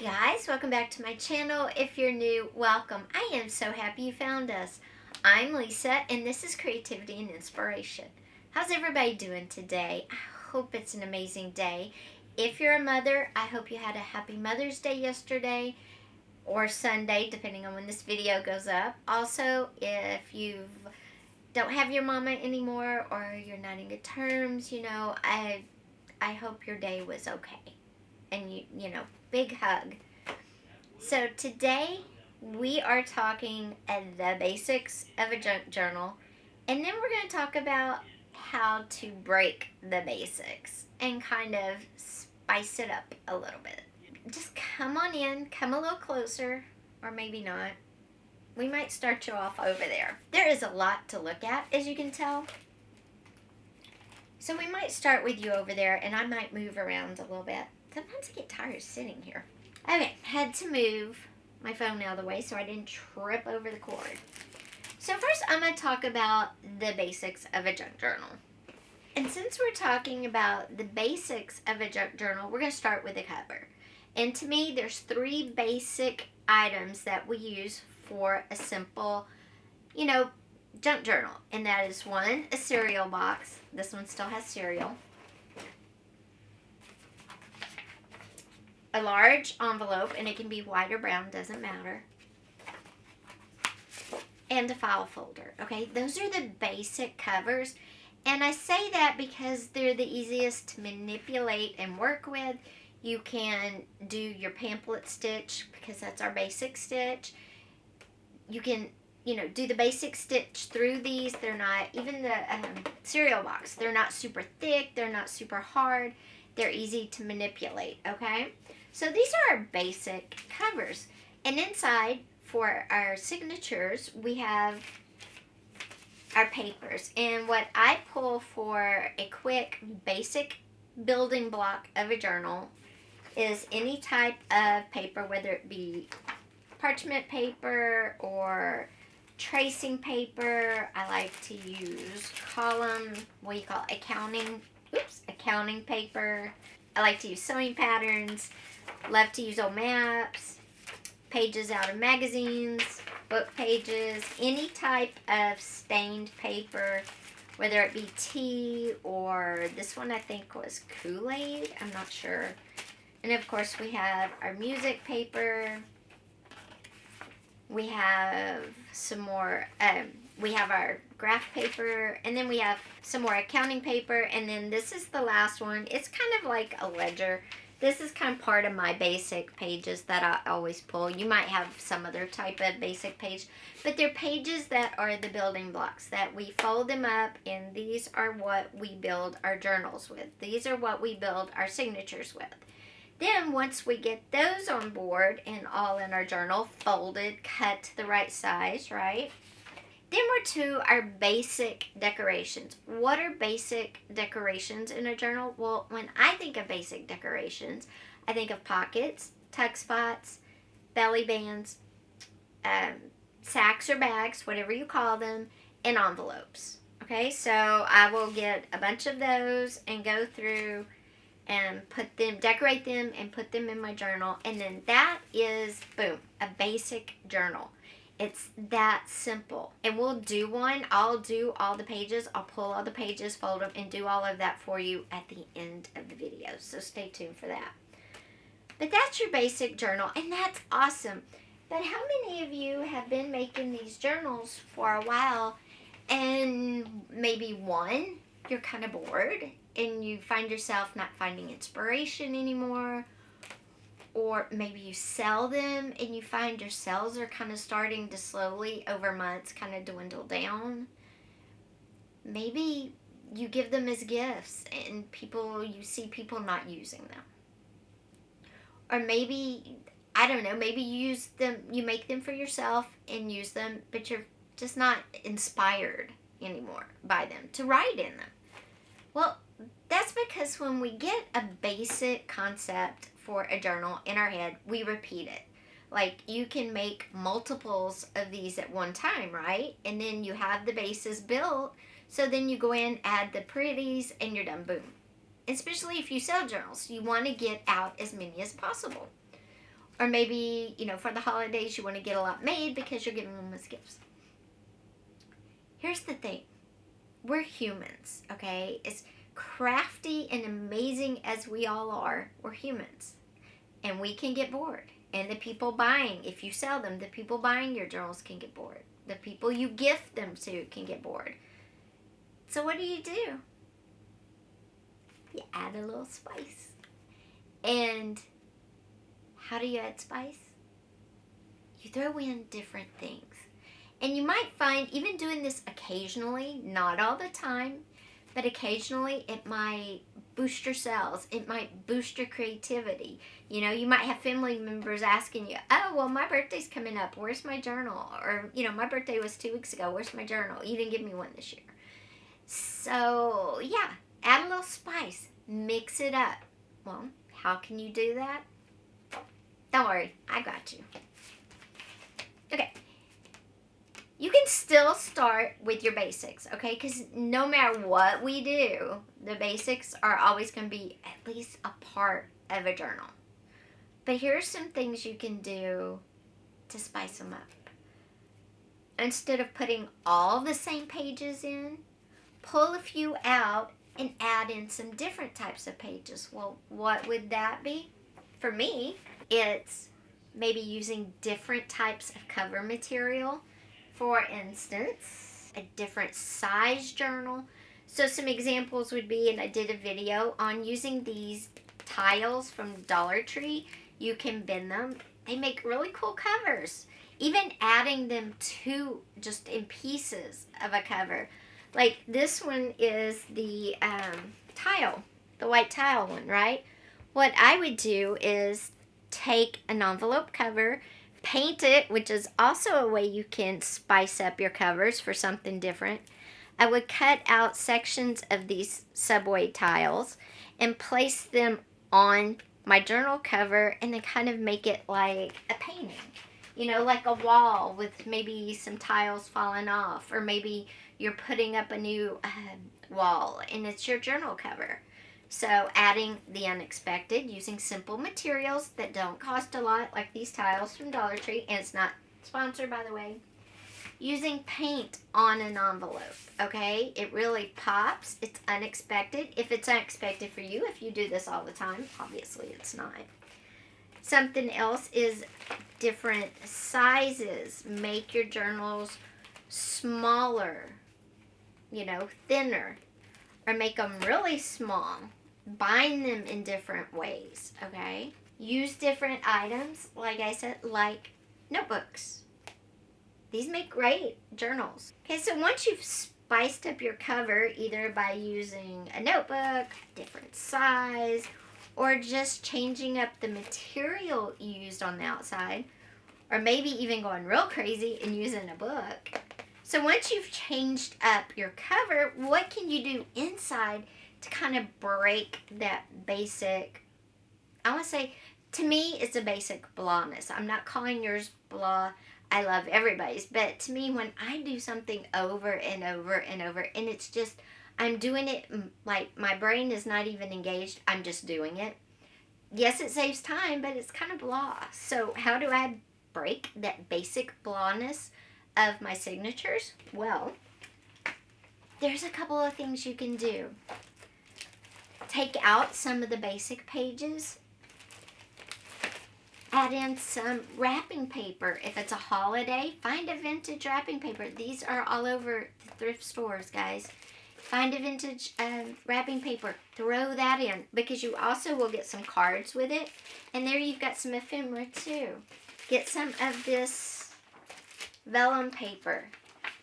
guys, welcome back to my channel. If you're new, welcome. I am so happy you found us. I'm Lisa and this is Creativity and Inspiration. How's everybody doing today? I hope it's an amazing day. If you're a mother, I hope you had a happy Mother's Day yesterday or Sunday, depending on when this video goes up. Also, if you don't have your mama anymore or you're not in good terms, I hope your day was okay. And you know, big hug. So today we are talking the basics of a junk journal, and then we're going to talk about how to break the basics and kind of spice it up a little bit. Just come on in, come a little closer, or maybe not. We might start you off over there. There is a lot to look at, as you can tell. So we might start with you over there, and I might move around a little bit. Sometimes I get tired sitting here. Okay, had to move my phone out of the way so I didn't trip over the cord. So first I'm going to talk about the basics of a junk journal. And since we're talking about the basics of a junk journal, we're going to start with the cover. And to me, there's three basic items that we use for a simple, junk journal. And that is one, a cereal box. This one still has cereal. A large envelope, and it can be white or brown, doesn't matter. And a file folder, okay? Those are the basic covers. And I say that because they're the easiest to manipulate and work with. You can do your pamphlet stitch because that's our basic stitch. You can, do the basic stitch through these. They're not, even the cereal box, they're not super thick. They're not super hard. They're easy to manipulate, okay? So these are our basic covers. And inside, for our signatures, we have our papers. And what I pull for a quick, basic building block of a journal is any type of paper, whether it be parchment paper or tracing paper. I like to use accounting paper. I like to use sewing patterns. Love to use old maps, pages out of magazines, book pages, any type of stained paper, whether it be tea or this one I think was Kool-Aid, I'm not sure. And of course we have our music paper. We have some more, we have our graph paper, and then we have some more accounting paper, and then this is the last one. It's kind of like a ledger. This is kind of part of my basic pages that I always pull. You might have some other type of basic page, but they're pages that are the building blocks that we fold them up, and these are what we build our journals with. These are what we build our signatures with. Then once we get those on board and all in our journal, folded, cut to the right size, right? Then we're to our basic decorations. What are basic decorations in a journal? Well, when I think of basic decorations, I think of pockets, tuck spots, belly bands, sacks or bags, whatever you call them, and envelopes. Okay, so I will get a bunch of those and go through and decorate them and put them in my journal. And then that is, boom, a basic journal. It's that simple. And we'll do one. I'll do all the pages. I'll pull all the pages, fold them, and do all of that for you at the end of the video. So stay tuned for that. But that's your basic journal, and that's awesome. But how many of you have been making these journals for a while, and maybe one, you're kind of bored, and you find yourself not finding inspiration anymore? Or maybe you sell them and you find your sales are kind of starting to slowly over months kind of dwindle down. Maybe you give them as gifts and you see people not using them. Or maybe, I don't know, maybe you make them for yourself and use them, but you're just not inspired anymore by them to write in them. Well, that's because when we get a basic concept for a journal in our head, we repeat it. Like, you can make multiples of these at one time, right? And then you have the bases built, so then you go in, add the pretties, and you're done, boom. Especially if you sell journals, you want to get out as many as possible. Or maybe, for the holidays you want to get a lot made because you're giving them as gifts. Here's the thing. We're humans, okay? As crafty and amazing as we all are, we're humans. And we can get bored. And the people buying, if you sell them, the people buying your journals can get bored. The people you gift them to can get bored. So what do? You add a little spice. And how do you add spice? You throw in different things. And you might find, even doing this occasionally, not all the time, but occasionally it might boost your sales. It might boost your creativity. You might have family members asking you, oh, well, my birthday's coming up. Where's my journal? Or, my birthday was 2 weeks ago. Where's my journal? You didn't give me one this year. So, yeah, add a little spice. Mix it up. Well, how can you do that? Don't worry, I got you. Okay. You can still start with your basics, okay? Because no matter what we do, the basics are always going to be at least a part of a journal. But here's some things you can do to spice them up. Instead of putting all the same pages in, pull a few out and add in some different types of pages. Well, what would that be? For me, it's maybe using different types of cover material. For instance, a different size journal. So some examples would be, and I did a video on using these tiles from Dollar Tree. You can bend them. They make really cool covers. Even adding them to just in pieces of a cover. Like this one is the tile, the white tile one, right? What I would do is take an envelope cover, paint it, which is also a way you can spice up your covers for something different. I would cut out sections of these subway tiles and place them on my journal cover and then kind of make it like a painting. Like a wall with maybe some tiles falling off, or maybe you're putting up a new wall and it's your journal cover. So adding the unexpected, using simple materials that don't cost a lot, like these tiles from Dollar Tree, and it's not sponsored, by the way. Using paint on an envelope, okay? It really pops. It's unexpected. If it's unexpected for you, if you do this all the time, obviously it's not. Something else is different sizes. Make your journals smaller, thinner, or make them really small. Bind them in different ways, okay? Use different items, like I said, like notebooks. These make great journals. Okay, so once you've spiced up your cover, either by using a notebook, different size, or just changing up the material you used on the outside, or maybe even going real crazy and using a book. So once you've changed up your cover, what can you do inside to kind of break that basic, I want to say, to me, it's a basic blahness. I'm not calling yours blah. I love everybody's. But to me, when I do something over and over and over, and it's just, I'm doing it like my brain is not even engaged. I'm just doing it. Yes, it saves time, but it's kind of blah. So how do I break that basic blahness of my signatures? Well, there's a couple of things you can do. Take out some of the basic pages. Add in some wrapping paper. If it's a holiday, find a vintage wrapping paper. These are all over the thrift stores, guys. Find a vintage wrapping paper. Throw that in, because you also will get some cards with it. And there you've got some ephemera too. Get some of this vellum paper.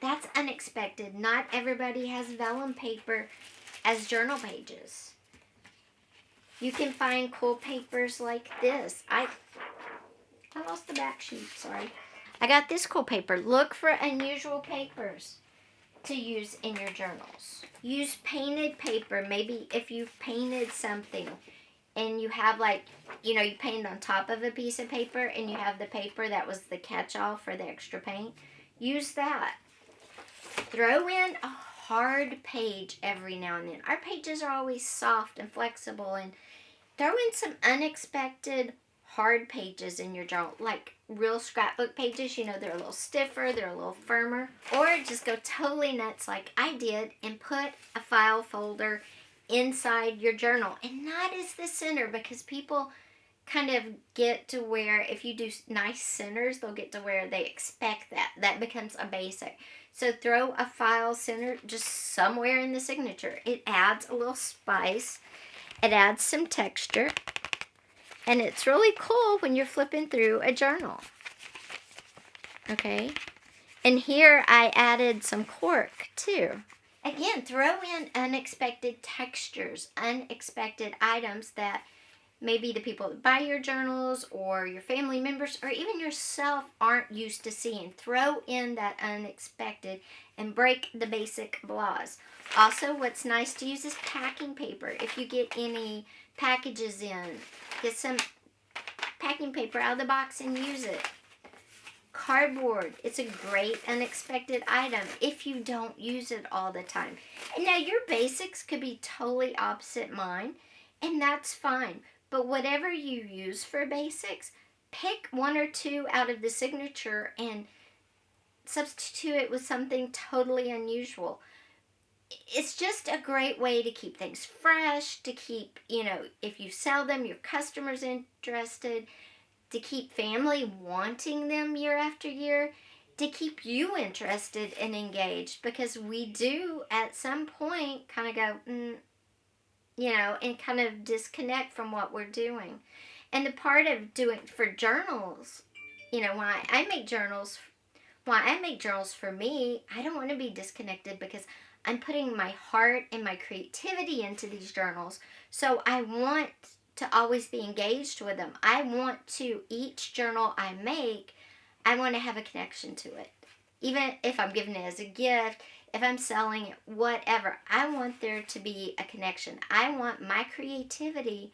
That's unexpected. Not everybody has vellum paper as journal pages. You can find cool papers like this. I lost the back sheet, sorry. I got this cool paper. Look for unusual papers to use in your journals. Use painted paper. Maybe if you've painted something and you have you painted on top of a piece of paper and you have the paper that was the catch-all for the extra paint, use that. Throw in a hard page every now and then. Our pages are always soft and flexible, and throw in some unexpected hard pages in your journal, like real scrapbook pages. You know, they're a little stiffer, they're a little firmer. Or just go totally nuts like I did and put a file folder inside your journal. And that is the center, because people kind of get to where if you do nice centers, they'll get to where they expect that becomes a basic. So throw a file center just somewhere in the signature. It adds a little spice, it adds some texture, and it's really cool when you're flipping through a journal. Okay, and here I added some cork too. Again, throw in unexpected textures, unexpected items that maybe the people that buy your journals or your family members or even yourself aren't used to seeing. Throw in that unexpected and break the basic blahs. Also, what's nice to use is packing paper. If you get any packages in, get some packing paper out of the box and use it. Cardboard, it's a great unexpected item if you don't use it all the time. And now your basics could be totally opposite mine, and that's fine. But whatever you use for basics, pick one or two out of the signature and substitute it with something totally unusual. It's just a great way to keep things fresh, to keep, if you sell them, your customers interested, to keep family wanting them year after year, to keep you interested and engaged, because we do at some point kind of go, and kind of disconnect from what we're doing. And the part of doing for journals, why I make journals for me, I don't want to be disconnected because I'm putting my heart and my creativity into these journals. So I want to always be engaged with them. I want to, each journal I make, I want to have a connection to it. Even if I'm giving it as a gift, if I'm selling it, whatever, I want there to be a connection. I want my creativity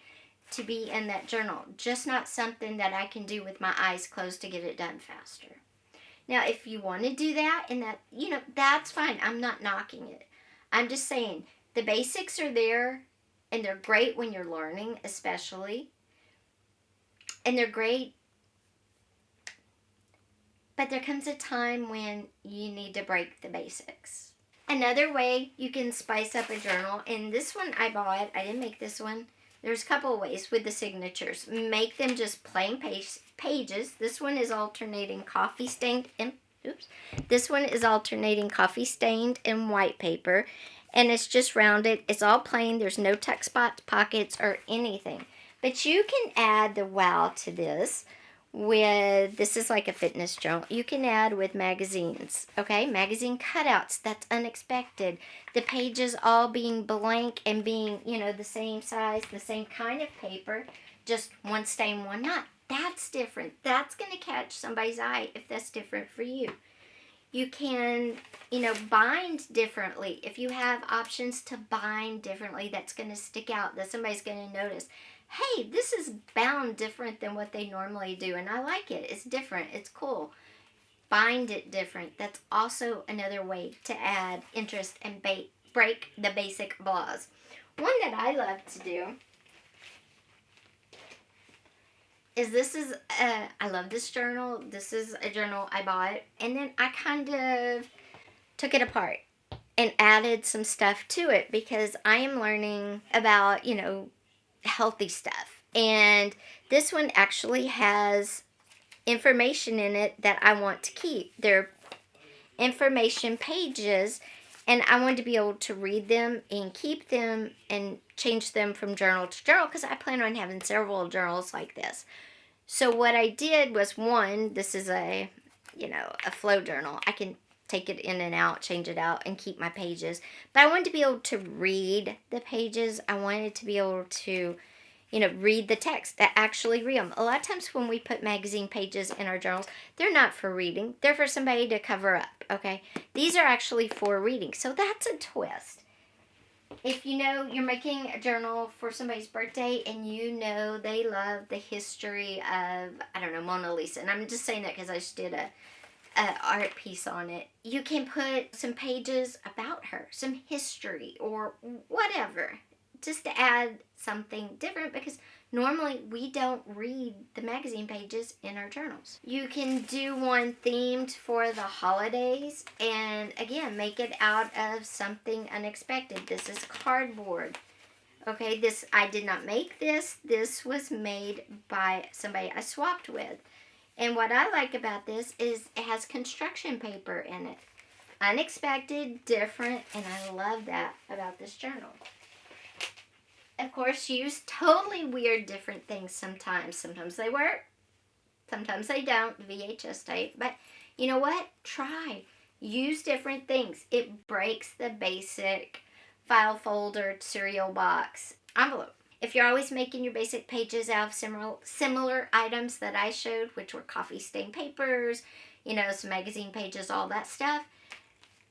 to be in that journal, just not something that I can do with my eyes closed to get it done faster. Now, if you want to do that, and that, that's fine. I'm not knocking it. I'm just saying the basics are there, and they're great when you're learning, especially. And they're great. But there comes a time when you need to break the basics. Another way you can spice up a journal, and this one I bought, I didn't make this one. There's a couple of ways with the signatures. Make them just plain pages. This one is alternating coffee stained and white paper, and it's just rounded. It's all plain. There's no tuck spots, pockets, or anything. But you can add the wow to this this is like a fitness journal. You can add with magazines, okay? Magazine cutouts, that's unexpected. The pages all being blank and being, the same size, the same kind of paper, just one stain, one not. That's different. That's going to catch somebody's eye if that's different for you. You can, bind differently. If you have options to bind differently, that's going to stick out, that somebody's going to notice. Hey, this is bound different than what they normally do, and I like it. It's different. It's cool. Bind it different. That's also another way to add interest and break the basic blahs. One that I love to do is I love this journal. This is a journal I bought, and then I kind of took it apart and added some stuff to it because I am learning about, healthy stuff. And this one actually has information in it that I want to keep. They're information pages, and I want to be able to read them and keep them and change them from journal to journal because I plan on having several journals like this. So what I did was, this is a flow journal. I can take it in and out, change it out, and keep my pages. But I wanted to be able to read the pages. I wanted to be able to, read the text, to actually read them. A lot of times when we put magazine pages in our journals, they're not for reading. They're for somebody to cover up, okay? These are actually for reading. So that's a twist. If you're making a journal for somebody's birthday and they love the history of, Mona Lisa, and I'm just saying that because I just did a art piece on it, you can put some pages about her, some history or whatever, just to add something different, because Normally, we don't read the magazine pages in our journals. You can do one themed for the holidays, and again, make it out of something unexpected. This is cardboard. Okay, this, I did not make this. This was made by somebody I swapped with. And what I like about this is it has construction paper in it. Unexpected, different, and I love that about this journal. Of course, use totally weird different things sometimes. Sometimes they work, sometimes they don't, VHS tape. But you know what? Try. Use different things. It breaks the basic file folder, cereal box, envelope. If you're always making your basic pages out of similar items that I showed, which were coffee stain papers, some magazine pages, all that stuff,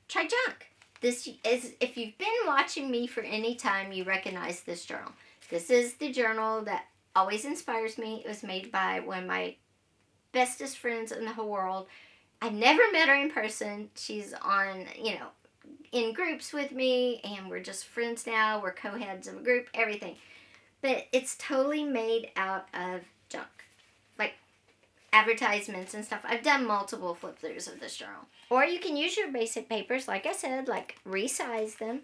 try junk. This is, if you've been watching me for any time, you recognize this journal. This is the journal that always inspires me. It was made by one of my bestest friends in the whole world. I've never met her in person. She's on, in groups with me, and we're just friends now. We're co-heads of a group, everything. But it's totally made out of junk. Like advertisements and stuff. I've done multiple flip throughs of this journal. Or you can use your basic papers, like I said, like resize them,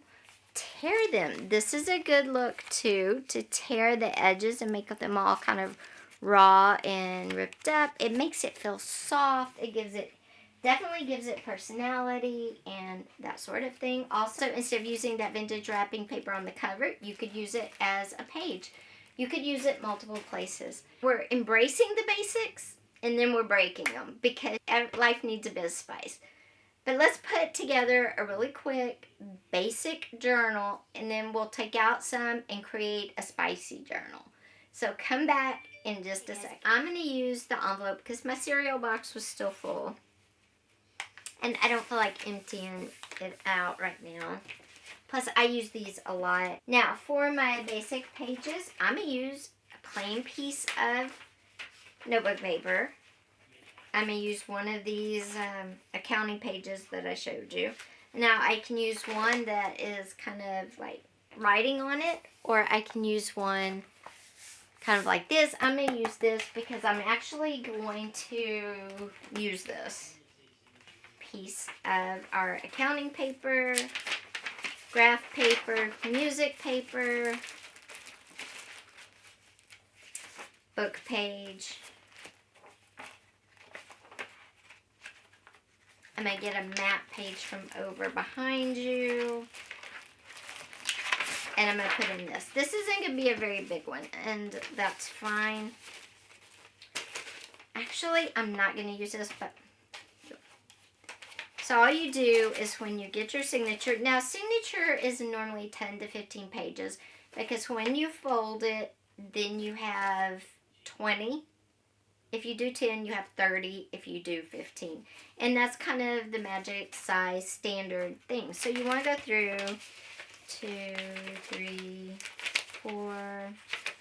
tear them. This is a good look too, to tear the edges and make them all kind of raw and ripped up. It makes it feel soft. Definitely gives it personality and that sort of thing. Also, instead of using that vintage wrapping paper on the cover, you could use it as a page. You could use it multiple places. We're embracing the basics, and then we're breaking them because life needs a bit of spice. But let's put together a really quick basic journal, and then we'll take out some and create a spicy journal. So come back in just a sec. I'm going to use the envelope because my cereal box was still full. And I don't feel like emptying it out right now. Plus, I use these a lot. Now, for my basic pages, I'm going to use a plain piece of notebook paper. I'm going to use one of these accounting pages that I showed you. Now, I can use one that is kind of like writing on it, or I can use one kind of like this. I'm going to use this because I'm actually going to use this piece of our accounting paper, graph paper, music paper, book page. I'm going to get a map page from over behind you. And I'm going to put in this. This isn't going to be a very big one, and that's fine. Actually, I'm not going to use this, but so all you do is when you get your signature, now signature is normally 10 to 15 pages because when you fold it, then you have 20. If you do 10, you have 30 if you do 15. And that's kind of the magic size standard thing. So you want to go through 2, 3, 4,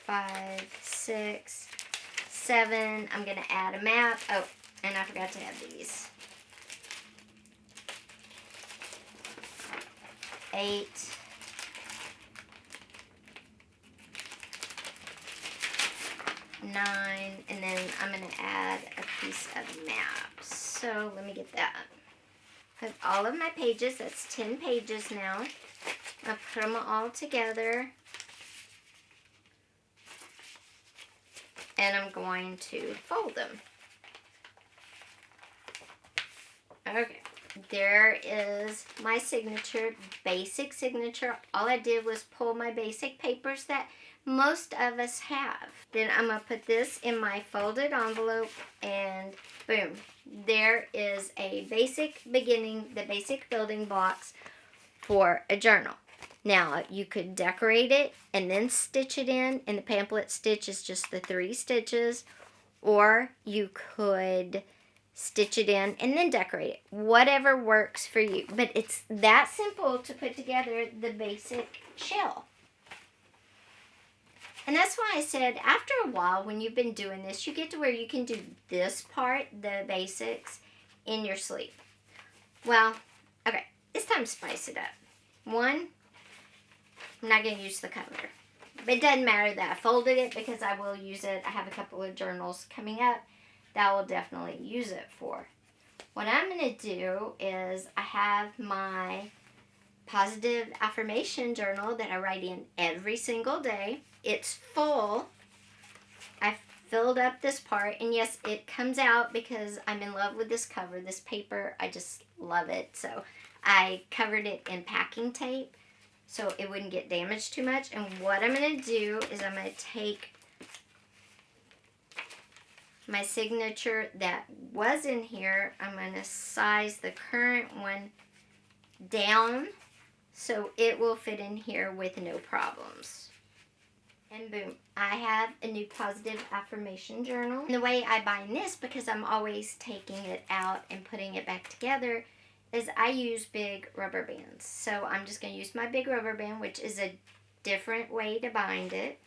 5, 6, 7. I'm going to add a map. Oh, and I forgot to add these. 8. 9, and then I'm going to add a piece of map. So let me get that. Put all of my pages, that's 10 pages now. I'll put them all together. And I'm going to fold them. Okay. There is my signature, basic signature. All I did was pull my basic papers that most of us have. Then I'm going to put this in my folded envelope, and boom. There is a basic beginning, the basic building blocks for a journal. Now, you could decorate it and then stitch it in, and the pamphlet stitch is just the 3 stitches, or you could stitch it in and then decorate it. Whatever works for you. But it's that simple to put together the basic shell. And that's why I said after a while when you've been doing this, you get to where you can do this part, the basics, in your sleep. Well, it's time to spice it up. 1, I'm not going to use the cover. But it doesn't matter that I folded it because I will use it. I have a couple of journals coming up that I will definitely use it for. What I'm going to do is I have my positive affirmation journal that I write in every single day. It's full. I filled up this part, and yes, it comes out because I'm in love with this cover, this paper. I just love it. So I covered it in packing tape so it wouldn't get damaged too much. And what I'm going to do is I'm going to take my signature that was in here. I'm going to size the current one down so it will fit in here with no problems. And boom, I have a new positive affirmation journal. And the way I bind this, because I'm always taking it out and putting it back together, is I use big rubber bands. So I'm just going to use my big rubber band, which is a different way to bind it.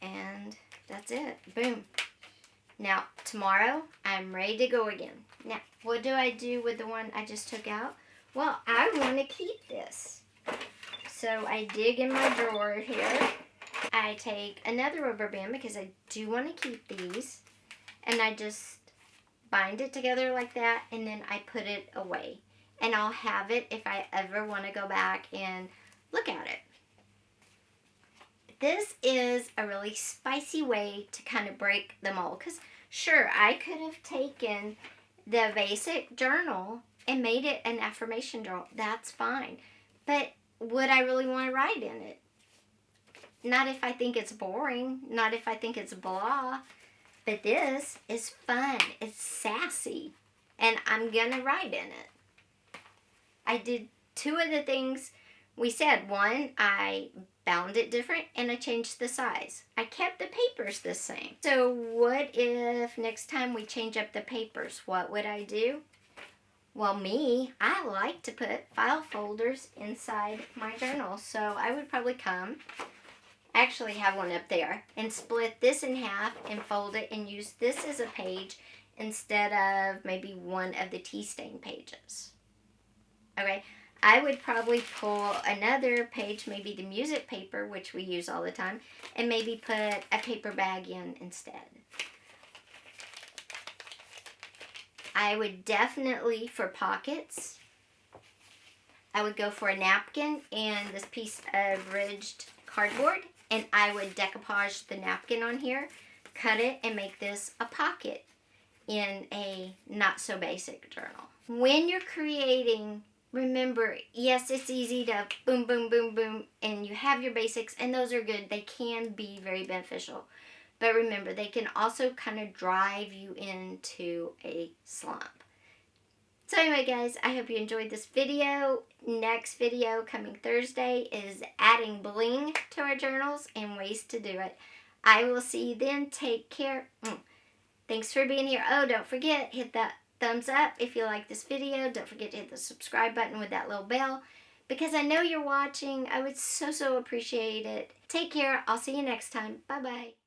And that's it. Boom. Now, tomorrow, I'm ready to go again. Now, what do I do with the one I just took out? Well, I want to keep this. So I dig in my drawer here. I take another rubber band because I do want to keep these. And I just bind it together like that, and then I put it away. And I'll have it if I ever want to go back and look at it. This is a really spicy way to kind of break the mold. Because sure, I could have taken the basic journal and made it an affirmation journal. That's fine. But would I really want to write in it? Not if I think it's boring. Not if I think it's blah. But this is fun. It's sassy. And I'm going to write in it. I did two of the things we said. One, I bound it different and I changed the size. I kept the papers the same. So what if next time we change up the papers? What would I do? Well, I like to put file folders inside my journal. So I would probably come, I actually have one up there, and split this in half and fold it and use this as a page instead of maybe one of the tea stain pages. Okay, I would probably pull another page, maybe the music paper, which we use all the time, and maybe put a paper bag in instead. I would definitely, for pockets, I would go for a napkin and this piece of ridged cardboard, and I would decoupage the napkin on here, cut it, and make this a pocket in a not-so-basic journal. When you're creating, remember, yes, it's easy to boom, boom, boom, boom, and you have your basics, and those are good. They can be very beneficial. But remember, they can also kind of drive you into a slump. So anyway, guys, I hope you enjoyed this video. Next video coming Thursday is adding bling to our journals and ways to do it. I will see you then. Take care. Thanks for being here. Oh, don't forget, hit that thumbs up if you like this video. Don't forget to hit the subscribe button with that little bell, because I know you're watching. I would so appreciate it. Take care. I'll see you next time. Bye-bye.